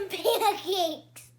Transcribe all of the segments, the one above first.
Tim Pancakes.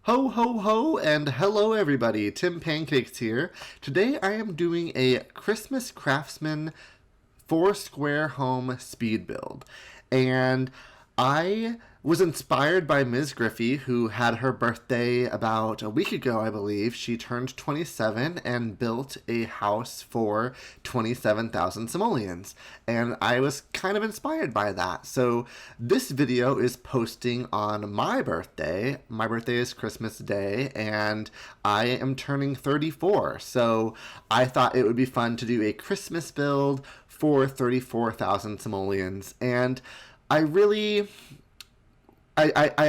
Ho ho ho and hello everybody, Tim Pancakes here. Today I am doing a Christmas Craftsman Foursquare home speed build. And I was inspired by Ms. Griffey, who had her birthday about a week ago, I believe. She turned 27 and built a house for 27,000 simoleons. And I was kind of inspired by that. So this video is posting on my birthday. My birthday is Christmas Day, and I am turning 34. So I thought it would be fun to do a Christmas build for 34,000 simoleons. And I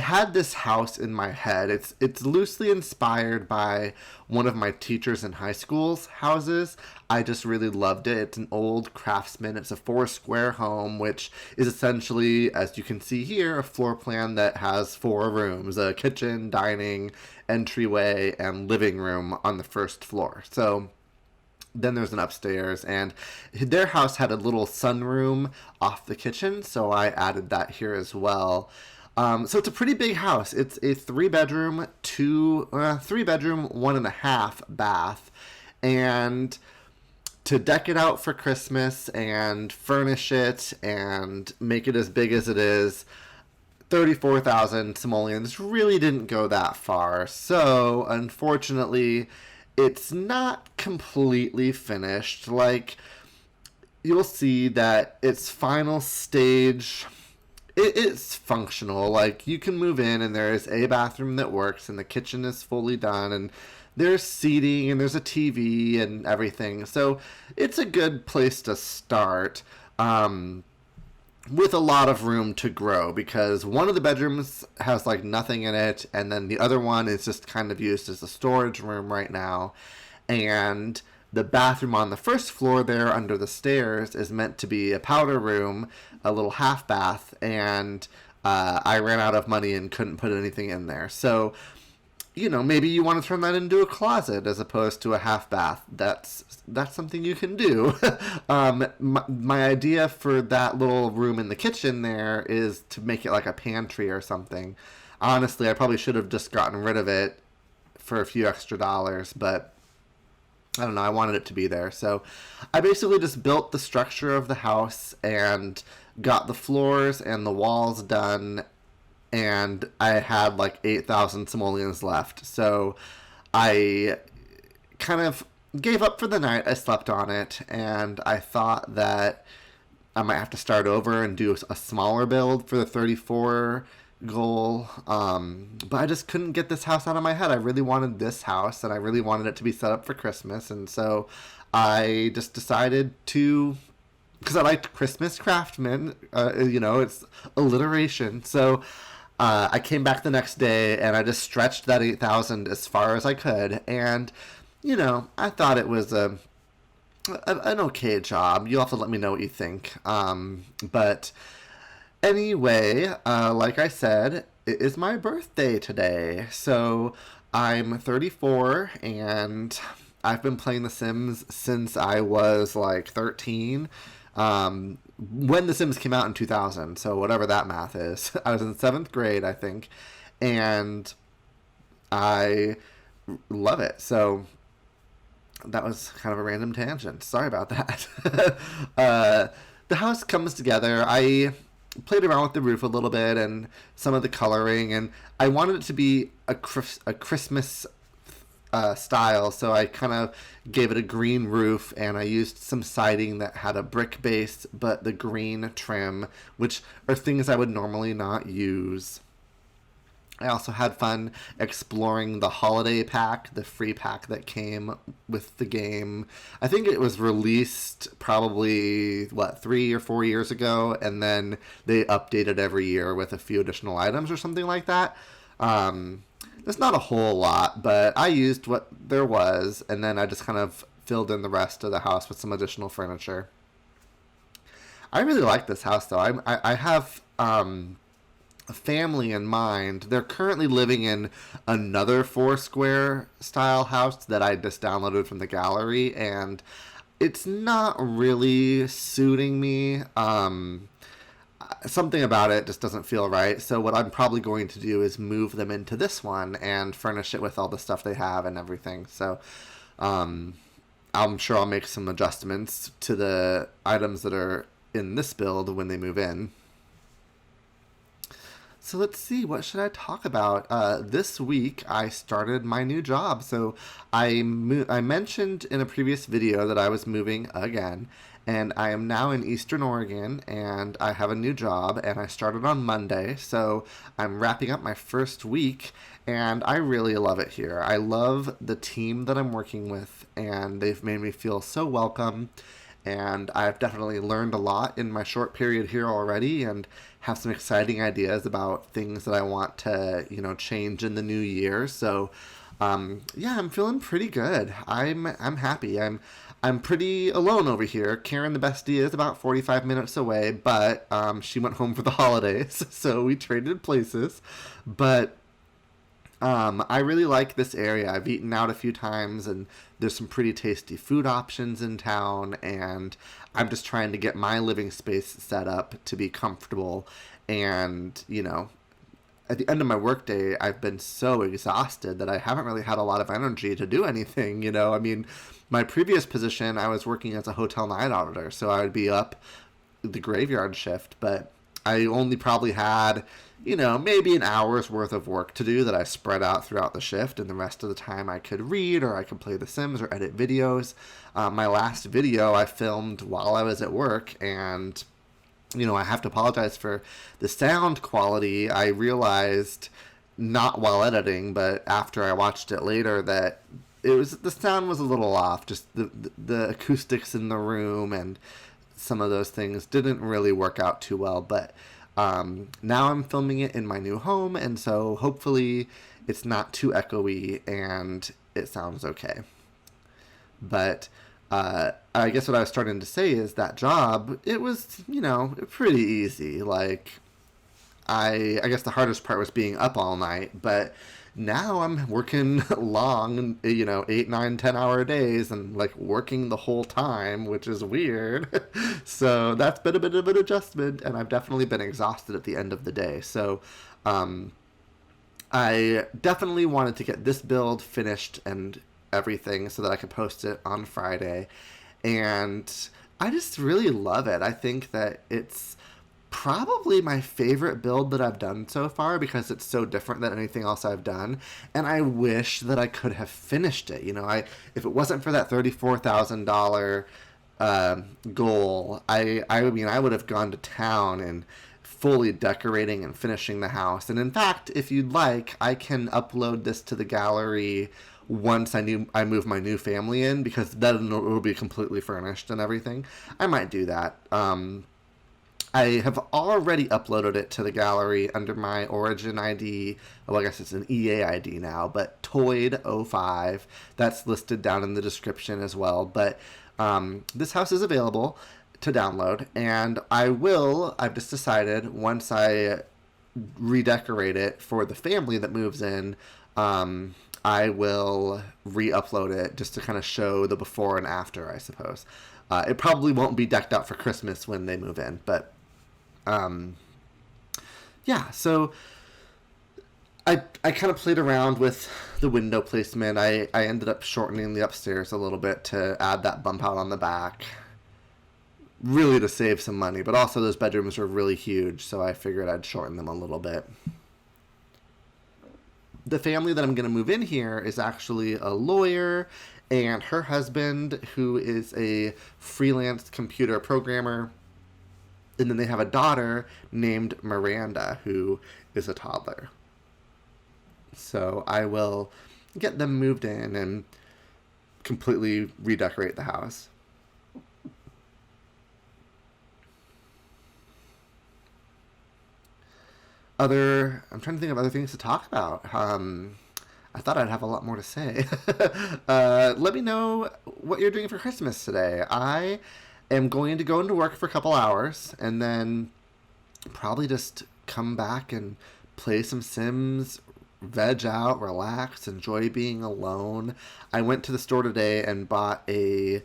had this house in my head. It's loosely inspired by one of my teachers in high school's houses. I just really loved it. It's an old Craftsman. It's a Foursquare home, which is essentially, as you can see here, a floor plan that has 4 rooms: a kitchen, dining, entryway, and living room on the first floor. So then there's an upstairs, and their house had a little sunroom off the kitchen, so I added that here as well. So it's a pretty big house. It's a 3-bedroom, 1.5 bath, and to deck it out for Christmas and furnish it and make it as big as it is, 34,000 simoleons really didn't go that far. So unfortunately, it's not completely finished. Like, you'll see that its final stage, it's functional. Like, you can move in and there is a bathroom that works and the kitchen is fully done and there's seating and there's a TV and everything. So it's a good place to start. With a lot of room to grow, because one of the bedrooms has like nothing in it, and then the other one is just kind of used as a storage room right now. And the bathroom on the first floor there under the stairs is meant to be a powder room, a little half bath, and I ran out of money and couldn't put anything in there. So, you know, maybe you want to turn that into a closet as opposed to a half bath. That's something you can do. My idea for that little room in the kitchen there is to make it like a pantry or something. Honestly, I probably should have just gotten rid of it for a few extra dollars, but I don't know, I wanted it to be there. So I basically just built the structure of the house and got the floors and the walls done, and I had like 8,000 simoleons left. So I kind of gave up for the night. I slept on it, and I thought that I might have to start over and do a smaller build for the 34 goal. But I just couldn't get this house out of my head. I really wanted this house, and I really wanted it to be set up for Christmas. And so I just decided to, because I liked Christmas Craftsman, it's alliteration. So I came back the next day and I just stretched that 8,000 as far as I could, and I thought it was an okay job. You'll have to let me know what you think. But anyway, like I said, it is my birthday today, so I'm 34 and I've been playing The Sims since I was like 13. When The Sims came out in 2000, so whatever that math is. I was in 7th grade, I think, and I love it. So that was kind of a random tangent. Sorry about that. The house comes together. I played around with the roof a little bit and some of the coloring, and I wanted it to be a Christmas style, so I kind of gave it a green roof, and I used some siding that had a brick base but the green trim, which are things I would normally not use. I also had fun exploring the holiday pack, the free pack that came with the game. I think it was released probably 3 or 4 years ago, and then they updated every year with a few additional items or something like that. There's not a whole lot, but I used what there was, and then I just kind of filled in the rest of the house with some additional furniture. I really like this house, though. I have a family in mind. They're currently living in another Foursquare style house that I just downloaded from the gallery, and it's not really suiting me. something about it just doesn't feel right. So what I'm probably going to do is move them into this one and furnish it with all the stuff they have and everything. So um, I'm sure I'll make some adjustments to the items that are in this build when they move in. So let's see, what should I talk about? This week I started my new job. So I mentioned in a previous video that I was moving again, and I am now in Eastern Oregon, and I have a new job, and I started on Monday. So I'm wrapping up my first week, and I really love it here. I love the team that I'm working with, and they've made me feel so welcome. And I've definitely learned a lot in my short period here already, and have some exciting ideas about things that I want to, change in the new year. So, yeah, I'm feeling pretty good. I'm happy. I'm pretty alone over here. Karen, the bestie, is about 45 minutes away, but she went home for the holidays, so we traded places. But I really like this area. I've eaten out a few times, and there's some pretty tasty food options in town, and I'm just trying to get my living space set up to be comfortable. And, at the end of my workday, I've been so exhausted that I haven't really had a lot of energy to do anything. I mean, my previous position, I was working as a hotel night auditor, so I would be up the graveyard shift, but I only probably had, maybe an hour's worth of work to do that I spread out throughout the shift, and the rest of the time I could read, or I could play The Sims or edit videos. My last video I filmed while I was at work, and I have to apologize for the sound quality. I realized, not while editing, but after I watched it later, that the sound was a little off. Just the acoustics in the room and some of those things didn't really work out too well. But now I'm filming it in my new home, and so hopefully it's not too echoey and it sounds okay. But I guess what I was starting to say is that job, it was, pretty easy. Like, I guess the hardest part was being up all night, but now I'm working long, 8, 9, 10 hour days, and like working the whole time, which is weird. So that's been a bit of an adjustment, and I've definitely been exhausted at the end of the day. So I definitely wanted to get this build finished and everything so that I could post it on Friday. And I just really love it. I think that it's probably my favorite build that I've done so far because it's so different than anything else I've done. And I wish that I could have finished it. If it wasn't for that $34,000 goal, I mean, I would have gone to town and fully decorating and finishing the house. And in fact, if you'd like, I can upload this to the gallery once I move my new family in, because then it will be completely furnished and everything. I might do that. I have already uploaded it to the gallery under my Origin ID. Well, I guess it's an EA ID now, but Toyd05. That's listed down in the description as well. But this house is available to download, and I've just decided, once I redecorate it for the family that moves in, I will re-upload it just to kind of show the before and after, I suppose. It probably won't be decked out for Christmas when they move in, but yeah, so I kind of played around with the window placement. I ended up shortening the upstairs a little bit to add that bump out on the back, really to save some money, but also those bedrooms were really huge, so I figured I'd shorten them a little bit. The family that I'm going to move in here is actually a lawyer, and her husband, who is a freelance computer programmer. And then they have a daughter named Miranda, who is a toddler. So I will get them moved in and completely redecorate the house. I'm trying to think of other things to talk about. I thought I'd have a lot more to say. Let me know what you're doing for Christmas today. I am going to go into work for a couple hours and then probably just come back and play some Sims, veg out, relax, enjoy being alone. I went to the store today and bought a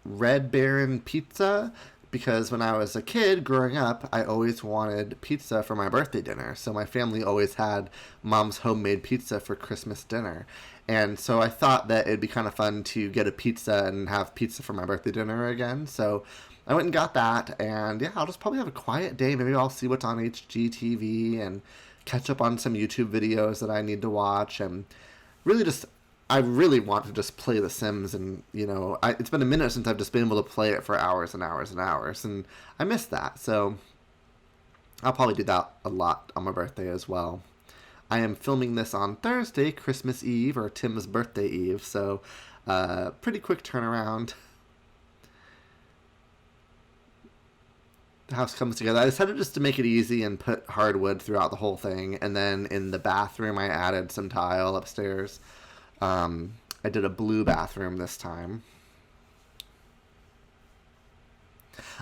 Red Baron pizza because when I was a kid growing up, I always wanted pizza for my birthday dinner. So my family always had mom's homemade pizza for Christmas dinner. And so I thought that it'd be kind of fun to get a pizza and have pizza for my birthday dinner again. So I went and got that, and yeah, I'll just probably have a quiet day. Maybe I'll see what's on HGTV and catch up on some YouTube videos that I need to watch, and really just, I really want to just play The Sims, and it's been a minute since I've just been able to play it for hours and hours and hours, and I miss that. So I'll probably do that a lot on my birthday as well. I am filming this on Thursday, Christmas Eve, or Tim's birthday eve, so pretty quick turnaround. The house comes together. I decided just to make it easy and put hardwood throughout the whole thing. And then in the bathroom, I added some tile upstairs. I did a blue bathroom this time.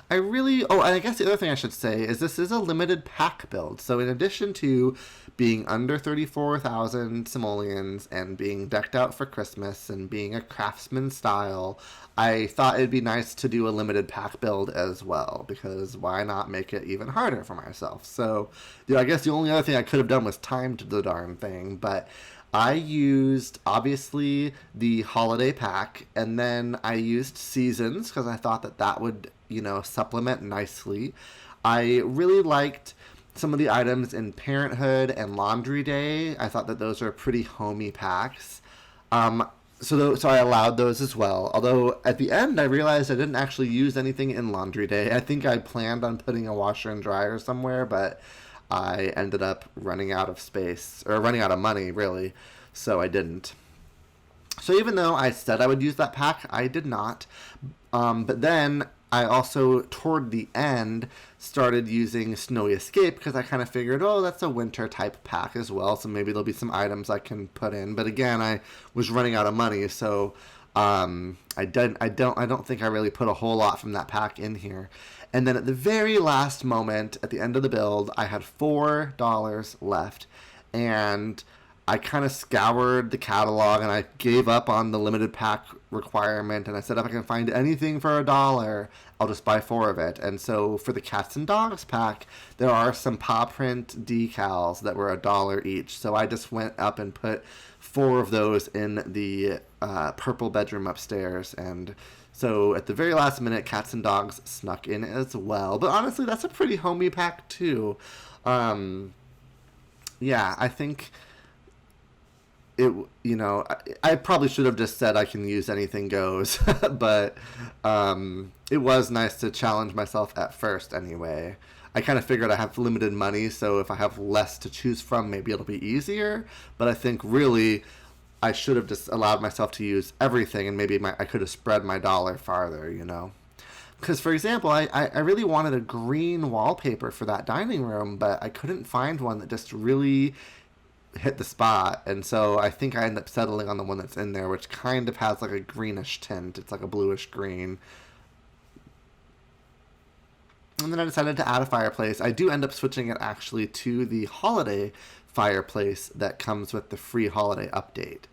And I guess the other thing I should say is this is a limited pack build. So in addition to being under 34,000 simoleons and being decked out for Christmas and being a craftsman style, I thought it'd be nice to do a limited pack build as well, because why not make it even harder for myself? So, I guess the only other thing I could have done was timed the darn thing, but I used, obviously, the holiday pack, and then I used seasons, because I thought that would, supplement nicely. I really liked some of the items in Parenthood and Laundry Day. I thought that those are pretty homey packs. So I allowed those as well. Although at the end I realized I didn't actually use anything in Laundry Day. I think I planned on putting a washer and dryer somewhere, but I ended up running out of space, or running out of money, really, so I didn't. So even though I said I would use that pack, I did not. But then I also, toward the end, started using Snowy Escape, because I kind of figured, that's a winter type pack as well, so maybe there'll be some items I can put in. But again, I was running out of money, so I don't think I really put a whole lot from that pack in here. And then at the very last moment, at the end of the build, I had $4 left, and I kind of scoured the catalog, and I gave up on the limited pack requirement, and I said if I can find anything for $1, I'll just buy 4 of it. And so for the Cats and Dogs pack, there are some paw print decals that were $1 each. So I just went up and put 4 of those in the purple bedroom upstairs, and so at the very last minute, Cats and Dogs snuck in as well. But honestly, that's a pretty homey pack too. Yeah, I think I probably should have just said I can use anything goes, but it was nice to challenge myself at first anyway. I kind of figured I have limited money, so if I have less to choose from, maybe it'll be easier, but I think really I should have just allowed myself to use everything, and maybe I could have spread my dollar farther, Because, for example, I really wanted a green wallpaper for that dining room, but I couldn't find one that just really hit the spot, and so I think I ended up settling on the one that's in there, which kind of has like a greenish tint. It's like a bluish green. And then I decided to add a fireplace. I do end up switching it actually to the holiday fireplace that comes with the free holiday update.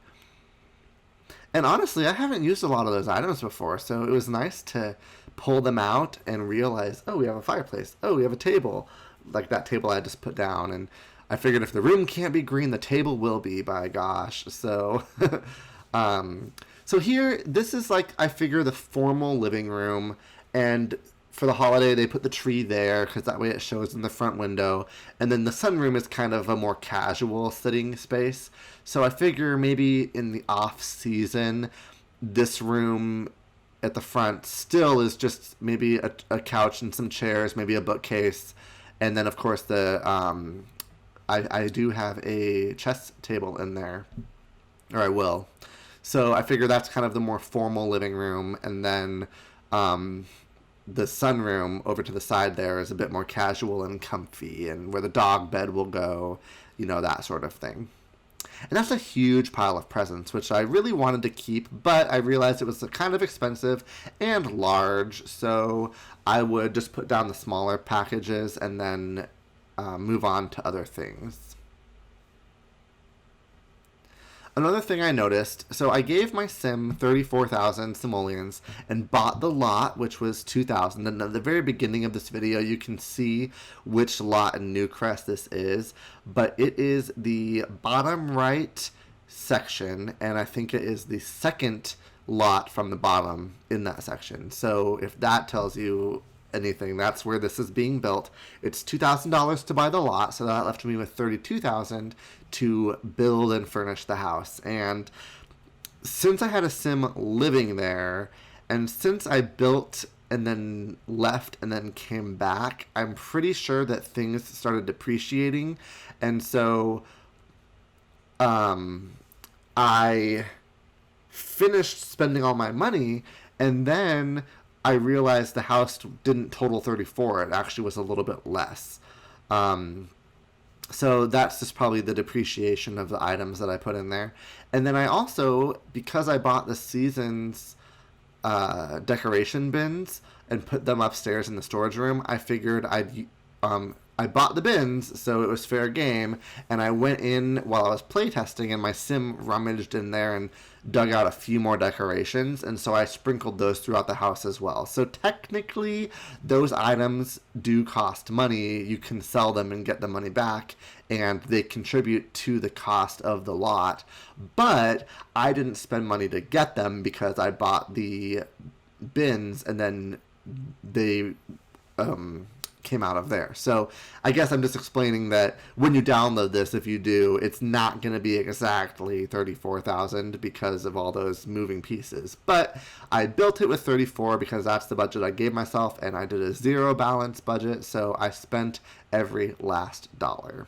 And honestly, I haven't used a lot of those items before, so it was nice to pull them out and realize, we have a fireplace. We have a table. Like that table I just put down, and I figured if the room can't be green, the table will be, by gosh. So, so here, this is like, I figure, the formal living room, and for the holiday, they put the tree there, because that way it shows in the front window, and then the sunroom is kind of a more casual sitting space. So I figure maybe in the off-season, this room at the front still is just maybe a couch and some chairs, maybe a bookcase, and then, of course, I do have a chess table in there, or I will. So I figure that's kind of the more formal living room, and then the sunroom over to the side there is a bit more casual and comfy, and where the dog bed will go, that sort of thing. And that's a huge pile of presents, which I really wanted to keep, but I realized it was kind of expensive and large, so I would just put down the smaller packages and then move on to other things. Another thing I noticed, so I gave my sim 34,000 simoleons and bought the lot, which was 2,000. And at the very beginning of this video, you can see which lot in Newcrest this is. But it is the bottom right section, and I think it is the second lot from the bottom in that section. So if that tells you anything, that's where this is being built. It's $2,000 to buy the lot, so that left me with $32,000 to build and furnish the house. And since I had a sim living there, and since I built and then left and then came back, I'm pretty sure that things started depreciating. And so I finished spending all my money, and then I realized the house didn't total 34. It actually was a little bit less. So that's just probably the depreciation of the items that I put in there. And then I also, because I bought the season's decoration bins and put them upstairs in the storage room, I figured I bought the bins, so it was fair game, and I went in while I was playtesting, and my sim rummaged in there and dug out a few more decorations, and so I sprinkled those throughout the house as well. So technically, those items do cost money. You can sell them and get the money back, and they contribute to the cost of the lot, but I didn't spend money to get them because I bought the bins, and then they came out of there. So I guess I'm just explaining that when you download this, if you do, it's not going to be exactly 34,000 because of all those moving pieces. But I built it with 34 because that's the budget I gave myself, and I did a zero balance budget, so I spent every last dollar.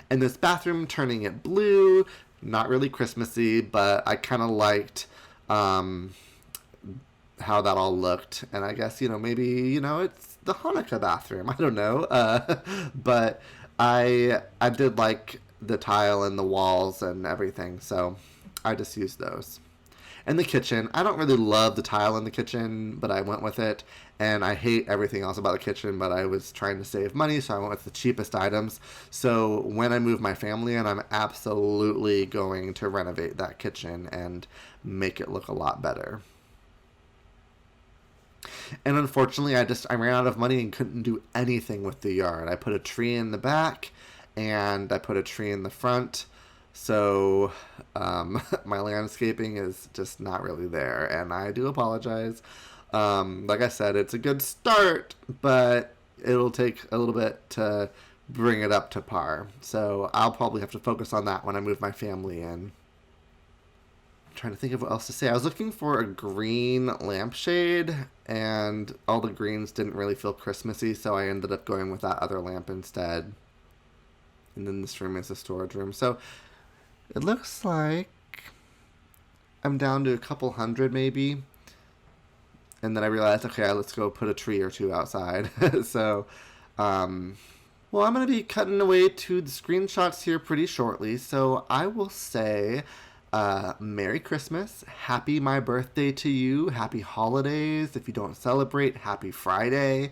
And this bathroom, turning it blue, not really Christmassy, but I kind of liked how that all looked, and I guess, maybe, it's the Hanukkah bathroom, I don't know, but I did like the tile and the walls and everything, so I just used those. And the kitchen, I don't really love the tile in the kitchen, but I went with it, and I hate everything else about the kitchen, but I was trying to save money, so I went with the cheapest items. So when I move my family in, I'm absolutely going to renovate that kitchen and make it look a lot better. And unfortunately, I ran out of money and couldn't do anything with the yard. I put a tree in the back, and I put a tree in the front. So my landscaping is just not really there, and I do apologize. Like I said, it's a good start, but it'll take a little bit to bring it up to par. So I'll probably have to focus on that when I move my family in. Trying to think of what else to say. I was looking for a green lampshade, and all the greens didn't really feel Christmassy, so I ended up going with that other lamp instead. And then this room is a storage room. So it looks like I'm down to a couple hundred maybe. And then I realized, okay, let's go put a tree or two outside. So, well, I'm going to be cutting away to the screenshots here pretty shortly. So I will say, Merry Christmas, happy my birthday to you, happy holidays. If you don't celebrate, happy Friday.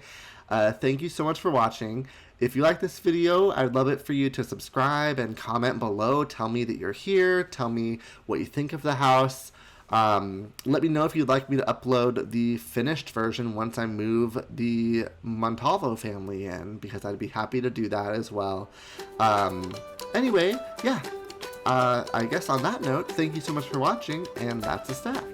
Thank you so much for watching. If you like this video, I'd love it for you to subscribe and comment below. Tell me that you're here. Tell me what you think of the house. Let me know if you'd like me to upload the finished version once I move the Montalvo family in, because I'd be happy to do that as well. Anyway, yeah. I guess on that note, thank you so much for watching, and that's a stack.